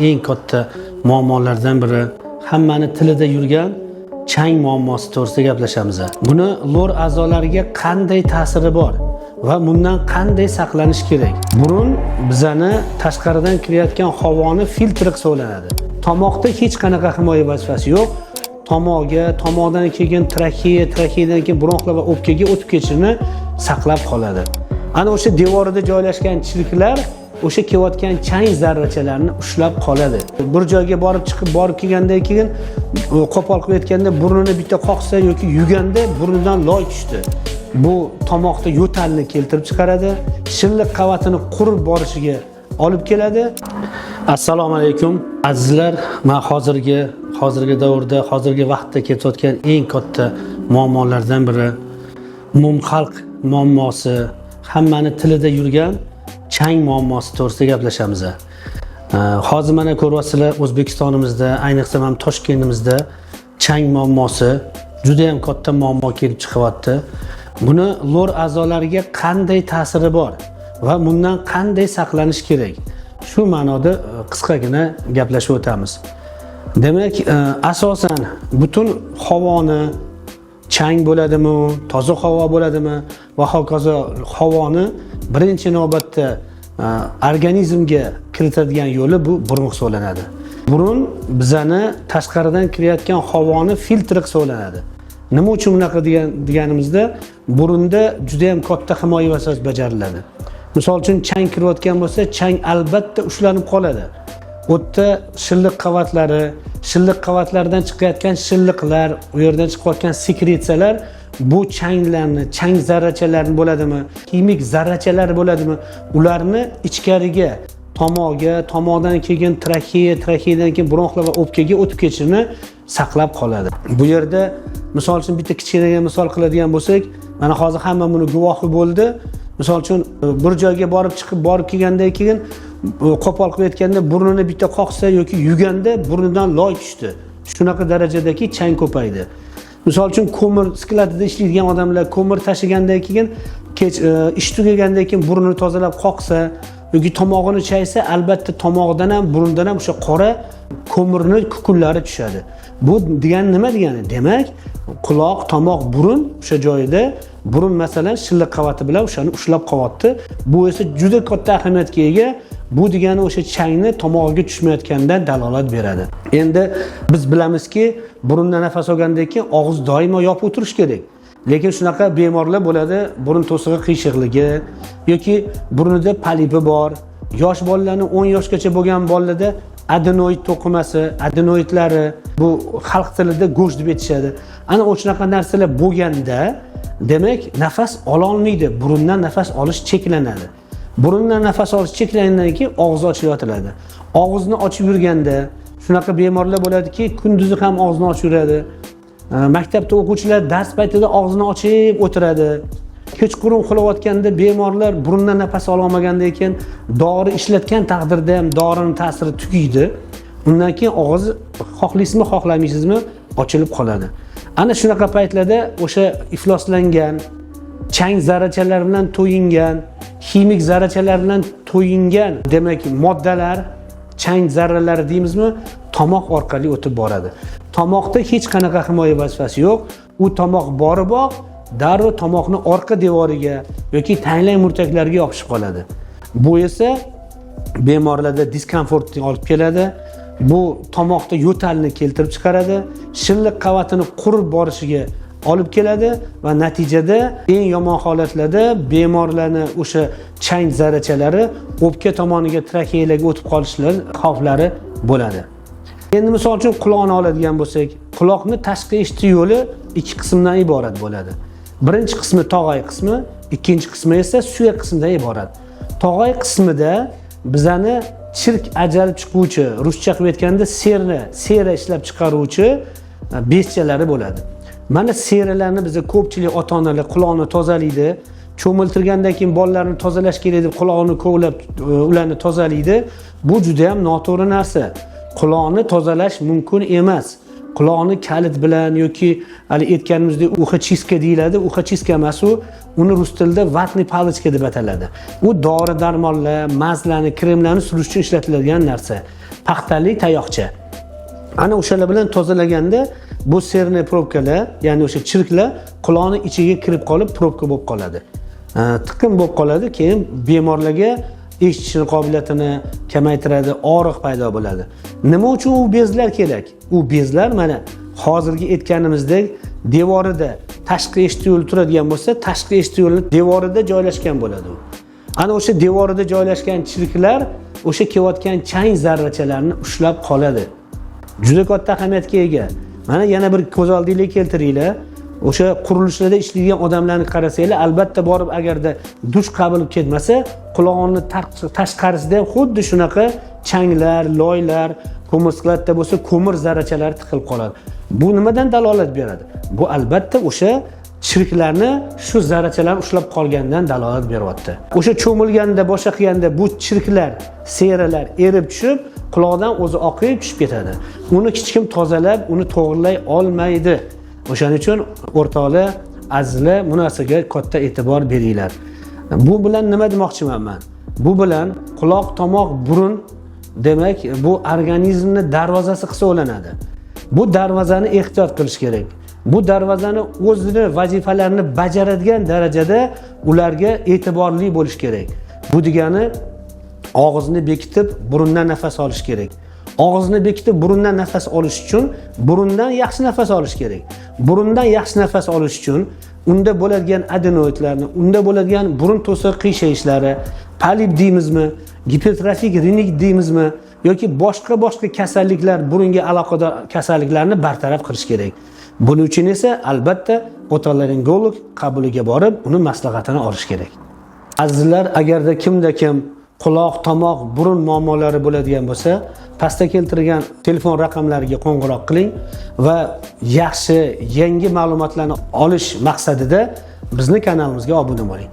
Eng katta muammolardan biri hammani tilida yurgan chang muammosi to'g'risida gaplashamiz. Buni lor a'zolariga qanday ta'siri bor va bundan qanday saqlanish kerak? Burun bizani tashqaridan kirayotgan havoni filtri hisoblanadi. Tomoqda hech qanaqa himoya vazifasi yo'q. Tomoqdan kelgan trakeyadan keyin bronxlar va o'pkaga o'tib ketishini saqlab qoladi. Ana o'sha devorida joylashgan chiliklar o'sha kelayotgan chang zarrachalarini ushlab qoladi. Bir joyga borib kelgandan keyin qo'pol qilib aytganda burnini bitta qoqsa yoki yuganda burnidan loy tushdi. Bu tomoqda yo'talni keltirib chiqaradi, shilliq qavatini qurib borishiga olib keladi. Assalomu alaykum azizlar, men hozirgi davrda, hozirgi vaqtda ketayotgan eng katta muammolardan biri umumxalq muammosi, hammani tilida yurgan chang muammosi to'g'risida gaplashamiz. Hozir mana ko'ryapsizlar, O'zbekistonimizda, ayniqsa ham Toshkentimizda chang muammosi juda ham katta muammo kelib chiqyapti. Buni lor a'zolariga qanday ta'siri bor va bundan qanday saqlanish kerak? Shu ma'noda qisqagina gaplashib o'tamiz. Demak, asosan butun havoni chang bo'ladimi, toza havo bo'ladimi va hokazo havoni birinchi navbatda organizmga kiritadigan yo'li bu burun hisoblanadi. Burun bizani tashqaridan kirayotgan havoni filtri hisoblanadi. Nima uchun bunaqa deganimizda, burunda juda ham katta himoya vazifasi bajariladi. Misol uchun chang kirayotgan bo'lsa, chang albatta ushlanib qoladi. O'tda shilliq qavatlardan chiqayotgan shilliqlar, u yerdan chiqayotgan sekretsiyalar bu chang zarrachalarini bo'ladimi, kimik zarrachalar bo'ladimi, ularni ichkariga, tomoqdan kelgan trakeyadan keyin bronxlar va o'pkaga o'tib ketishini saqlab qoladi. Bu yerda misol uchun bitta kichkina misol qiladigan bo'lsak, mana hozir hamma buni guvohi bo'ldi. Misol uchun bir joyga borib kelgandan keyin qo'pol qilib aytganda burnini bitta qoqsa yoki yuganda burnidan loy tushdi. Shunaqa darajadagi chang ko'paydi. Misol uchun ko'mir skladida ishlaydigan odamlar ko'mir tashigandan keyin ish tugagandan keyin burnini tozalab qoqsa yoki tomog'ini chaysa, albatta tomog'idan ham burundan ham o'sha qora ko'mirni kukunlari tushadi. Bu degani nima degani? Demak, quloq, tomoq, burun o'sha joyida burun masalan shilliq qavati bilan o'shani ushlab qolyapti. Bu esa juda katta ahamiyatga ega. Bu degani o'sha changni tomog'iga tushmayotganidan dalolat beradi. Endi biz bilamizki, burundan nafas olgandan keyin og'iz doimo yopib o'tirish kerak. Lekin shunaqa bemorlar bo'ladi, burun to'sig'i qiyshiqligi yoki burnida polipi bor. Yosh bolalarning 10 yoshgacha bo'lgan bolalarda adenoid to'qimasi, adenoidlari, bu xalq tilida go'sht deb aytishadi. Ana o'shunaqa narsalar bo'lganda, demak, nafas ola olmaydi, burundan nafas olish cheklanadi. Burundan nafas olish cheklangandan keyin og'iz ochilib yotiladi. Og'izni ochib yurganda shunaqa bemorlar bo'ladiki, kunduzi ham og'izni ochib yuradi. Maktabda o'quvchilar dars paytida og'izni ochib o'tiradi. Kechqurun uxlayotganda bemorlar burundan nafas ola olmagandan keyin dori ishlatgan taqdirda ham dorining ta'siri tugaydi. Undan keyin og'iz xohlaysizmi, xohlamaysizmi ochilib qoladi. Ana shunaqa paytlarda o'sha ifloslangan, chang zarrachalar bilan to'yingan, kimik zarrachalar bilan to'yingan, demak, moddalar, chang zarralari deymizmi, tomoq orqali o'tib boradi. Tomoqda hech qanaqa himoya vazifasi yo'q. U tomoq boriboq darrov tomoqning orqa devoriga yoki tanglang murtaklariga yopishib qoladi. Bu esa bemorlarda diskomfortni olib keladi. Bu tomoqda yo'talni keltirib chiqaradi, shilliq qavatini qurib borishiga olib keladi va natijada eng yomon holatlarda bemorlarni o'sha chang zarrachalari o'pka tomoniga, trakeyalarga o'tib qolishlari xavflari bo'ladi. Endi misol uchun quloqni oladigan bo'lsak, quloqni tashqi eshitish yo'li ikki qismdan iborat bo'ladi. Birinchi qismi tog'ay qismi, ikkinchi qismi esa suyak qismidan iborat. Tog'ay qismida bizani chirk ajralib chiquvchi, ruscha qilib aytganda sera ishlab chiqaruvchi beschalari bo'ladi. Mana seralarni bizga ko'pchilik ota-onalar quloqni tozalaydi, cho'miltirgandan keyin bolalarni tozalash kerak deb quloqni kovlab ularni tozalaydi. Bu juda ham noto'g'ri narsa. Quloqni tozalash mumkin emas. Quloqni kalit bilan yoki hali aytganimizdek uxa-chiska deyiladi. Uxa-chiska emas u, uni rus tilida vatniy palichka deb ataladi. U dori-darmonlar, mazlarni, kremlarni surish uchun ishlatiladigan narsa. paxtali tayoqcha. Ana o'shalar bilan tozalaganda bu serniy probkalar, ya'ni o'sha chirklar quloqning ichiga kirib qolib probka bo'lib qoladi. Tiqin bo'lib qoladi, keyin bemorlarga eshitish qobiliyatini kamaytiradi, og'riq paydo bo'ladi. Nima uchun u bezlar kerak? U bezlar mana hozirgi aytganimizdek devorida tashqi eshituvchi yo'li turadigan bo'lsa, tashqi eshituvchi yo'li devorida joylashgan bo'ladi u. Ana o'sha devorida joylashgan chirklar o'sha kelayotgan chang zarrachalarni ushlab qoladi. Juda katta ahamiyatga ega. Mana yana bir ko'z oldingizga keltiringlar. O'sha qurilishlarda ishlaydigan odamlarni qarasanglar, albatta borib agarda dush qabul ketmasa, quloqning tashqarisida ham xuddi shunaqa changlar, loylar, ko'mirsklatda bo'lsa, ko'mir zarrachalari tiqilib qoladi. Bu nimadan dalolat beradi? Bu albatta o'sha chirklarni shu zarrachalar ushlab qolgandan dalolat beryapti. O'sha cho'milganda, boshqa qilganda bu chirklar, seralar erib tushib, quloqdan o'zi oqib tushib ketadi. Uni hech kim tozalab, uni to'g'rilay olmaydi. O'shaning uchun o'rtoqlar, azizlar, bu narsaga katta e'tibor beringlar. Bu bilan nima demoqchiman men? Bu bilan quloq, tomoq, burun demak, bu organizmning darvozasi hisoblanadi. Bu darvozani ehtiyot qilish kerak. Bu darvozani o'zini vazifalarini bajaradigan darajada ularga e'tiborli bo'lish kerak. Bu degani og'izni bekitib, burundan nafas olish kerak. Og'izni bekitib, burundan nafas olish uchun burundan yaxshi nafas olish kerak. Burundan yaxshi nafas olish uchun unda bo'ladigan adenoidlarni, unda bo'ladigan burun to'siq qiyshayishlari, polip deymizmi, gipertrofik rinit deymizmi yoki boshqa kasalliklar, burunga aloqador kasalliklarni bartaraf qilish kerak. Buning uchun esa albatta otolaringolog qabuliga borib, uni maslahatini olish kerak. Azizlar, agarda kimda kim quloq, tomoq, burun muammolari bo'ladigan bo'lsa, pastda keltirilgan telefon raqamlariga qo'ng'iroq qiling va yaxshi, yangi ma'lumotlarni olish maqsadida bizning kanalimizga obuna bo'ling.